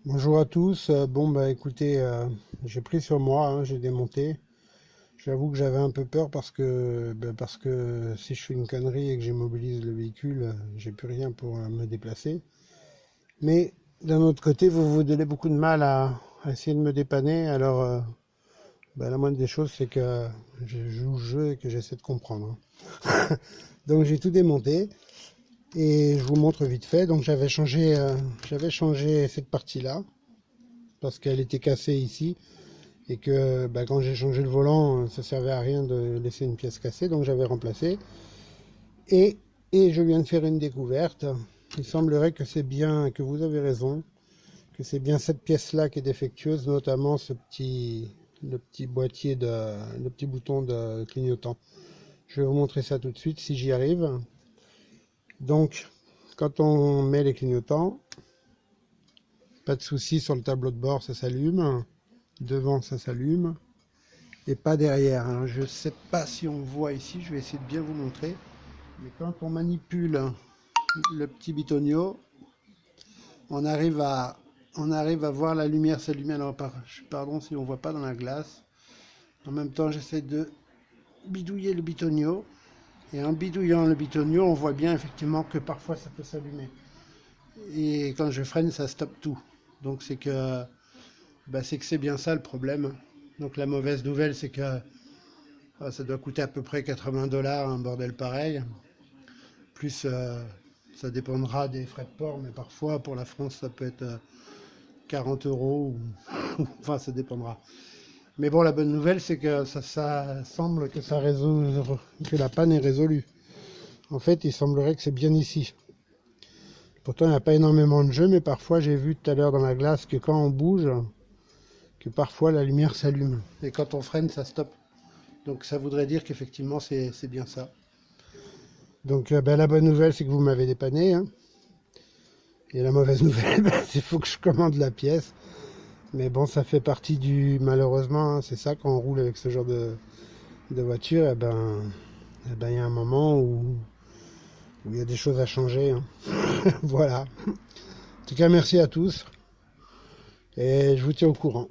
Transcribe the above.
Bonjour à tous. Bon bah écoutez, j'ai pris sur moi, hein, j'ai démonté. J'avoue que j'avais un peu peur parce que si je fais une connerie et que j'immobilise le véhicule, j'ai plus rien pour me déplacer. Mais d'un autre côté, vous vous donnez beaucoup de mal à essayer de me dépanner. Alors la moindre des choses, c'est que je joue le jeu et que j'essaie de comprendre, hein. Donc j'ai tout démonté et je vous montre vite fait. Donc j'avais changé cette partie-là parce qu'elle était cassée ici. Et que quand j'ai changé le volant, ça servait à rien de laisser une pièce cassée, donc j'avais remplacé. Et, et je viens de faire une découverte. Il semblerait que c'est bien, que vous avez raison, que c'est bien cette pièce-là qui est défectueuse, notamment le petit boîtier le petit bouton de clignotant. Je vais vous montrer ça tout de suite si j'y arrive. Donc, quand on met les clignotants, pas de souci sur le tableau de bord, ça s'allume. Devant, ça s'allume. Et pas derrière. Alors, je ne sais pas si on voit ici, je vais essayer de bien vous montrer. Mais quand on manipule le petit bitonio, on arrive à, on arrive à voir la lumière s'allumer. Alors, pardon si on ne voit pas dans la glace. En même temps, j'essaie de bidouiller le bitonio. Et en bidouillant le bitonio, on voit bien effectivement que parfois ça peut s'allumer. Et quand je freine, ça stoppe tout. Donc c'est bien ça le problème. Donc la mauvaise nouvelle, c'est que ça doit coûter à peu près 80 $ un bordel pareil. Plus ça dépendra des frais de port, mais parfois pour la France ça peut être 40 € enfin ça dépendra. Mais bon, la bonne nouvelle c'est que ça semble que que la panne est résolue. En fait, il semblerait que c'est bien ici. Pourtant, il n'y a pas énormément de jeu, mais parfois j'ai vu tout à l'heure dans la glace que quand on bouge, que parfois la lumière s'allume. Et quand on freine, ça stoppe. Donc ça voudrait dire qu'effectivement c'est bien ça. Donc la bonne nouvelle c'est que vous m'avez dépanné, hein. Et la mauvaise nouvelle, c'est qu'il faut que je commande la pièce. Mais bon, ça fait partie du... Malheureusement, hein, c'est ça, quand on roule avec ce genre de voiture, il y a un moment où il y a des choses à changer, hein. Voilà. En tout cas, merci à tous. Et je vous tiens au courant.